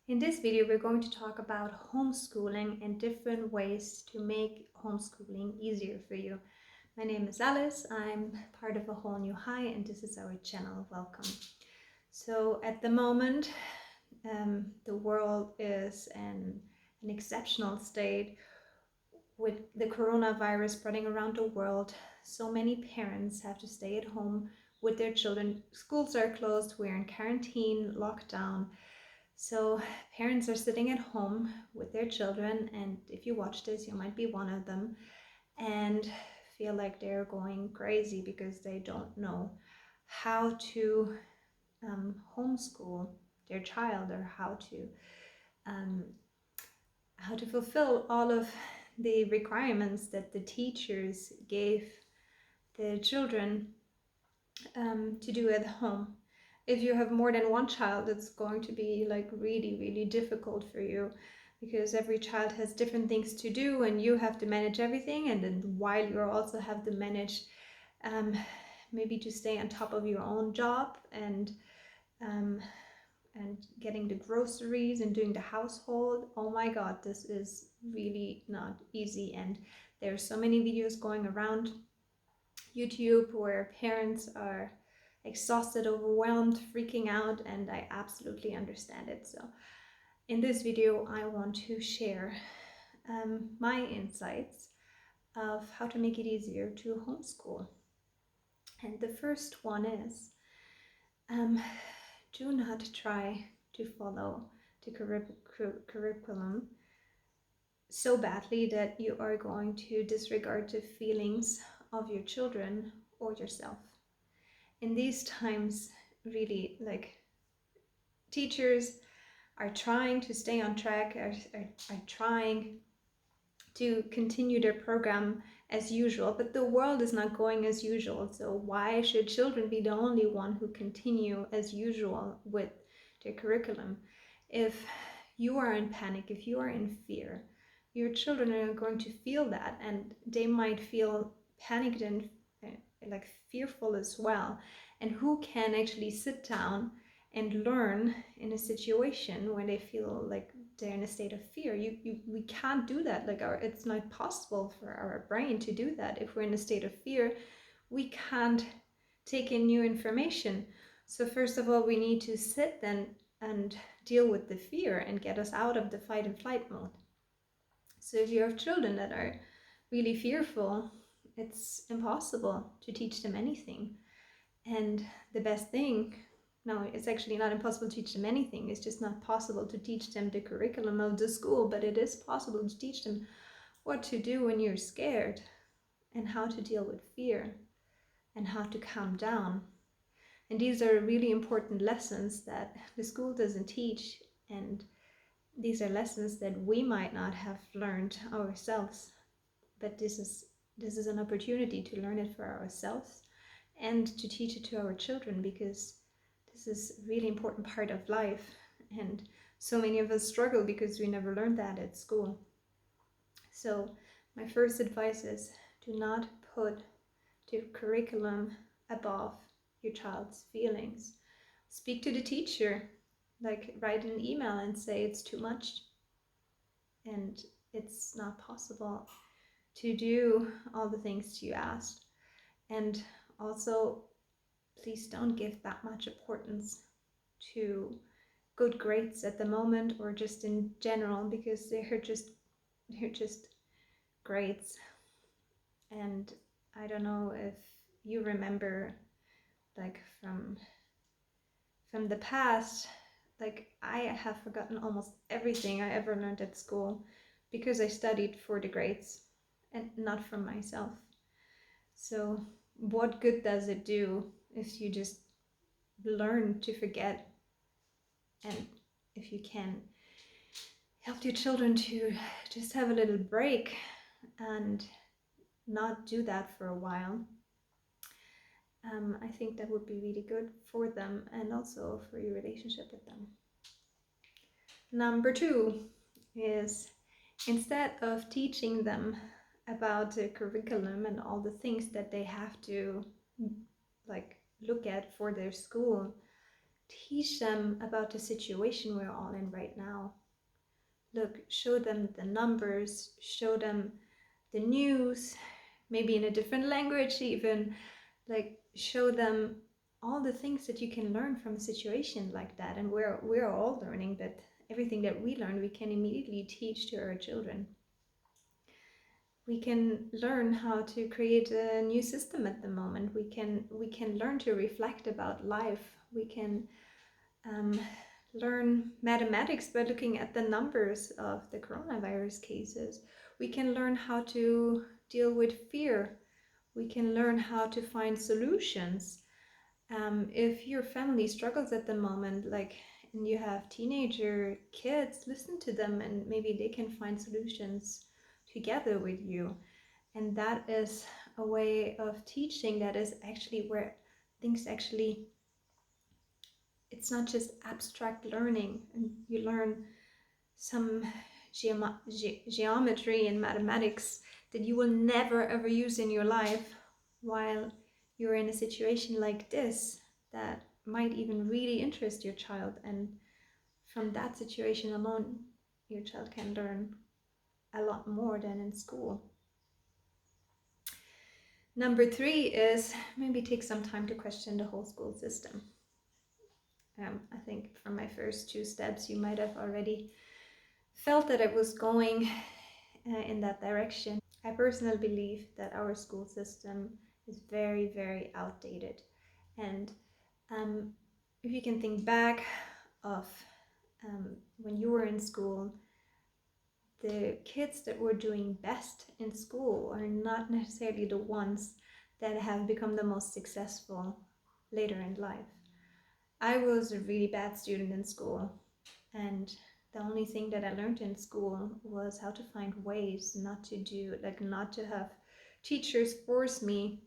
In this video, we're going to talk about homeschooling and different ways to make homeschooling easier for you. My name is Alice. I'm part of A Whole New High, and this is our channel. Welcome. So at the moment, the world is in an exceptional state with the coronavirus spreading around the world. So many parents have to stay at home with their children. Schools are closed. We're in quarantine, lockdown. So parents are sitting at home with their children, and if you watch this, you might be one of them and feel like they're going crazy because they don't know how to homeschool their child, or um, how to fulfill all of the requirements that the teachers gave the children to do at home. If you have more than one child, it's going to be like really difficult for you, because every child has different things to do and you have to manage everything, and then while you also have to manage maybe to stay on top of your own job um, and getting the groceries and doing the household. Oh my god, this is really not easy, and there's so many videos going around YouTube where parents are exhausted, overwhelmed, freaking out, and I absolutely understand it. So in this video, I want to share my insights of how to make it easier to homeschool. And the first one is do not try to follow the curriculum so badly that you are going to disregard the feelings of your children or yourself. In these times, really, like, teachers are trying to stay on track, are trying to continue their program as usual, but the world is not going as usual. So why should children be the only one who continue as usual with their curriculum? If you are in panic, if you are in fear, your children are going to feel that, and they might feel panicked and like fearful as well. And who can actually sit down and learn in a situation when they feel like they're in a state of fear? We can't do that. Like, it's not possible for our brain to do that. If we're in a state of fear, we can't take in new information. So first of all, we need to sit then and deal with the fear and get us out of the fight and flight mode. So if you have children that are really fearful, it's impossible to teach them anything. And the best thing, no, it's actually not impossible to teach them anything. It's just not possible to teach them the curriculum of the school, but it is possible to teach them what to do when you're scared, and how to deal with fear, and how to calm down. And these are really important lessons that the school doesn't teach, and these are lessons that we might not have learned ourselves, but this is an opportunity to learn it for ourselves and to teach it to our children, because this is a really important part of life, and so many of us struggle because we never learned that at school. So my first advice is, do not put the curriculum above your child's feelings. Speak to the teacher, like write an email and say it's too much and it's not possible to do all the things you asked. And also, please don't give that much importance to good grades at the moment, or just in general, because they're just grades. And I don't know if you remember, like, from the past, like, I have forgotten almost everything I ever learned at school because I studied for the grades and not from myself. So what good does it do if you just learn to forget? And if you can help your children to just have a little break and not do that for a while, I think that would be really good for them, and also for your relationship with them. Number 2 is, instead of teaching them about the curriculum and all the things that they have to, like, look at for their school, Teach them about the situation we're all in right now. Look, show them the numbers, show them the news, maybe in a different language even, like show them all the things that you can learn from a situation like that. And we're all learning, but everything that we learn we can immediately teach to our children. We can learn how to create a new system at the moment. We can learn to reflect about life. We can learn mathematics by looking at the numbers of the coronavirus cases. We can learn how to deal with fear. We can learn how to find solutions. If your family struggles at the moment, like, and you have teenager kids, listen to them and maybe they can find solutions together with you. And that is a way of teaching that is actually where things actually, it's not just abstract learning and you learn some geometry and mathematics that you will never ever use in your life, while you're in a situation like this that might even really interest your child. And from that situation alone, your child can learn a lot more than in school. Number 3 is maybe take some time to question the whole school system. I think from my first 2 steps, you might have already felt that it was going in that direction. I personally believe that our school system is very, very outdated. And if you can think back of when you were in school, the kids that were doing best in school are not necessarily the ones that have become the most successful later in life. I was a really bad student in school, and the only thing that I learned in school was how to find ways not to do, like not to have teachers force me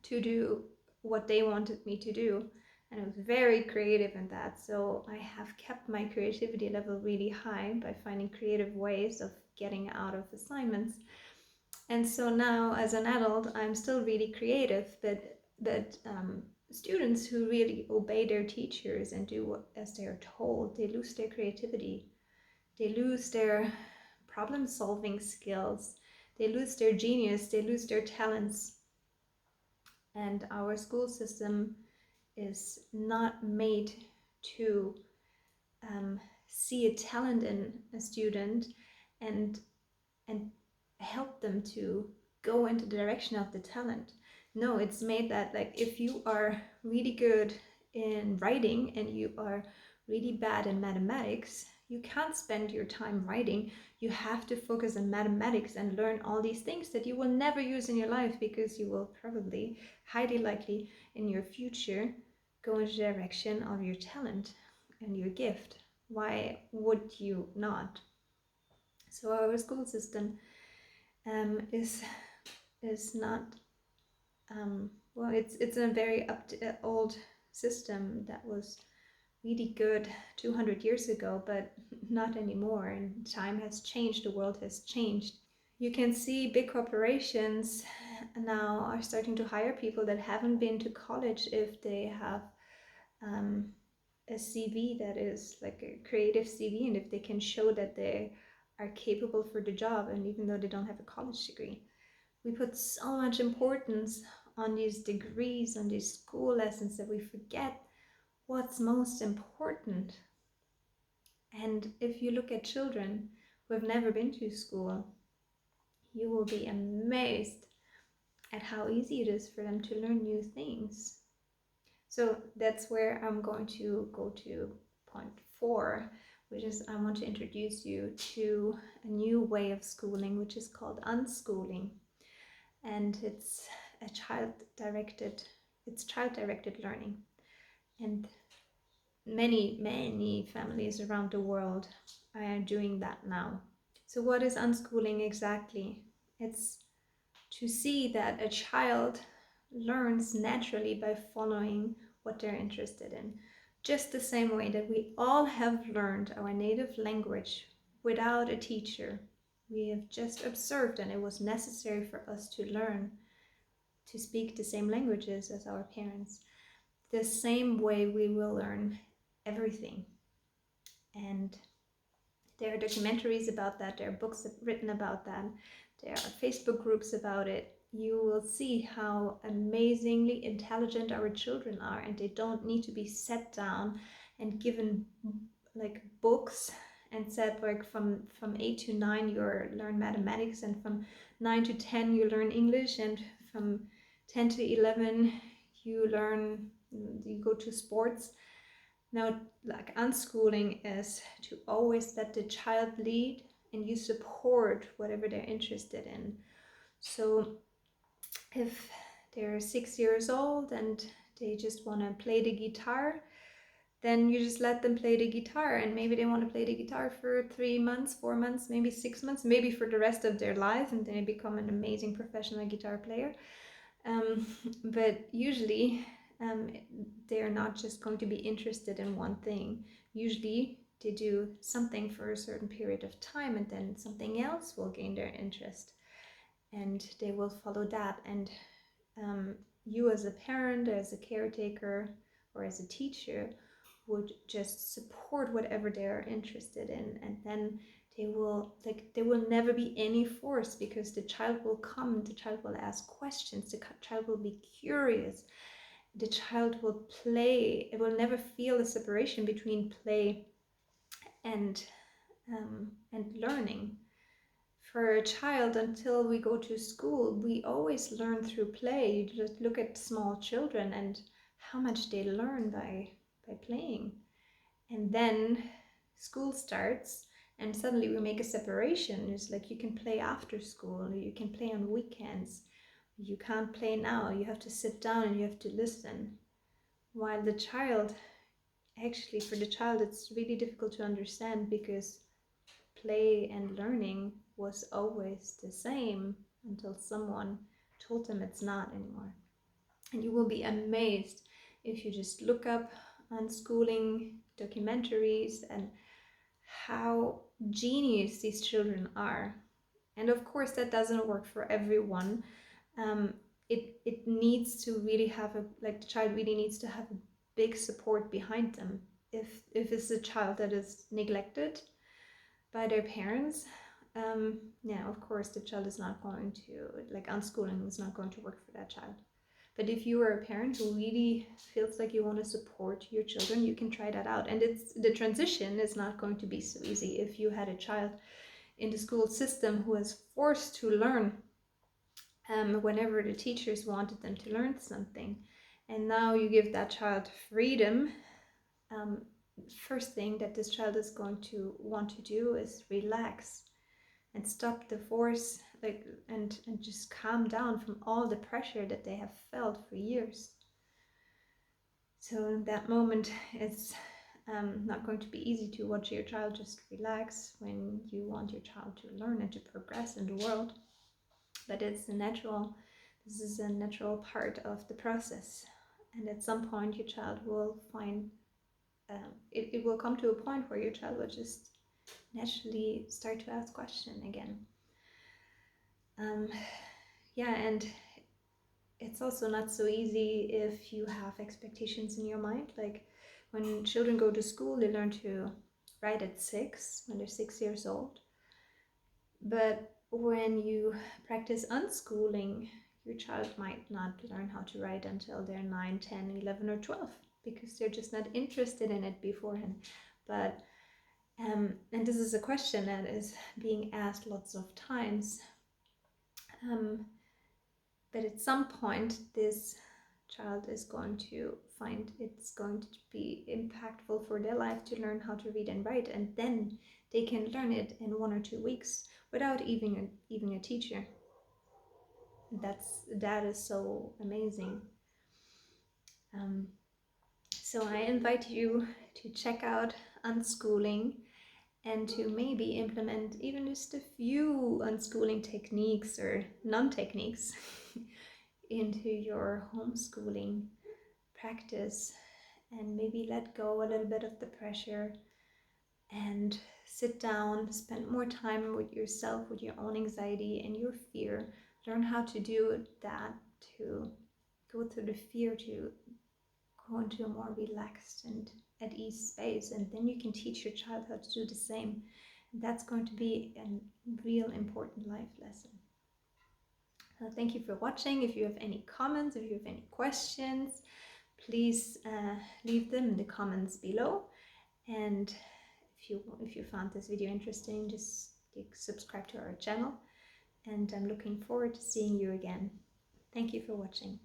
to do what they wanted me to do. And I was very creative in that. So I have kept my creativity level really high by finding creative ways of getting out of assignments. And so now as an adult, I'm still really creative, but students who really obey their teachers and do as they're told, they lose their creativity. They lose their problem solving skills. They lose their genius. They lose their talents. And our school system is not made to see a talent in a student and help them to go into the direction of the talent. No, it's made that, like, if you are really good in writing and you are really bad in mathematics, you can't spend your time writing. You have to focus on mathematics and learn all these things that you will never use in your life, because you will probably, highly likely, in your future go in the direction of your talent and your gift. Why would you not? So our school system is not well, it's a very old system that was really good 200 years ago, but not anymore. And time has changed, the world has changed. You can see big corporations now are starting to hire people that haven't been to college if they have a CV that is like a creative CV, and if they can show that they are capable for the job, and even though they don't have a college degree. We put so much importance on these degrees, on these school lessons, that we forget what's most important. And if you look at children who have never been to school, you will be amazed at how easy it is for them to learn new things. So that's where I'm going to go to point 4, which is I want to introduce you to a new way of schooling, which is called unschooling. And it's child-directed learning. And many families around the world are doing that now. So what is unschooling exactly? It's to see that a child learns naturally by following what they're interested in. Just the same way that we all have learned our native language without a teacher. We have just observed, and it was necessary for us to learn to speak the same languages as our parents. the same way we will learn everything. And there are documentaries about that, there are books written about that, there are Facebook groups about it. You will see how amazingly intelligent our children are, and they don't need to be set down and given like books and said like from 8 to 9 you learn mathematics, and from 9 to 10 you learn English, and from 10 to 11 you go to sports. Now, like, unschooling is to always let the child lead and you support whatever they're interested in. So if they're 6 years old and they just want to play the guitar, then you just let them play the guitar, and maybe they want to play the guitar for 3 months, 4 months, maybe 6 months, maybe for the rest of their life, and then they become an amazing professional guitar player. But usually they're not just going to be interested in one thing. Usually they do something for a certain period of time, and then something else will gain their interest, and they will follow that. And you as a parent, as a caretaker, or as a teacher would just support whatever they're interested in, and then there will never be any force, because the child will come, the child will ask questions, the child will be curious, the child will play. It will never feel a separation between play and learning. For a child, until we go to school, we always learn through play. You just look at small children and how much they learn by playing. And then school starts, and suddenly we make a separation. It's like you can play after school, you can play on weekends. You can't play now, you have to sit down and you have to listen. While the child, actually for the child, it's really difficult to understand, because play and learning was always the same until someone told them it's not anymore. And you will be amazed if you just look up unschooling documentaries and how genius these children are. And of course that doesn't work for everyone. It needs to really have the child really needs to have a big support behind them. If it's a child that is neglected by their parents, yeah, of course the child is not going to, unschooling is not going to work for that child. But if you are a parent who really feels like you want to support your children, you can try that out. And the transition is not going to be so easy. If you had a child in the school system who was forced to learn whenever the teachers wanted them to learn something, and now you give that child freedom, first thing that this child is going to want to do is relax and stop the force, and just calm down from all the pressure that they have felt for years. So in that moment, it's not going to be easy to watch your child just relax when you want your child to learn and to progress in the world. But this is a natural part of the process. And at some point your child will find, it will come to a point where your child will just naturally start to ask questions again. Yeah, and it's also not so easy if you have expectations in your mind. Like when children go to school, they learn to write at 6, when they're 6 years old. But when you practice unschooling, your child might not learn how to write until they're 9, 10, 11, or 12, because they're just not interested in it beforehand. But and this is a question that is being asked lots of times. But at some point, this child is going to find it's going to be impactful for their life to learn how to read and write, and then they can learn it in 1 or 2 weeks without even a teacher. That is so amazing. So I invite you to check out Unschooling, and to maybe implement even just a few unschooling techniques or non-techniques into your homeschooling practice, and maybe let go a little bit of the pressure and sit down, spend more time with yourself, with your own anxiety and your fear. Learn how to do that, to go through the fear, to go into a more relaxed and at ease space, and then you can teach your child how to do the same. And that's going to be a real important life lesson. Thank you for watching. If you have any comments, if you have any questions, please leave them in the comments below. And if you found this video interesting, just subscribe to our channel. And I'm looking forward to seeing you again. Thank you for watching.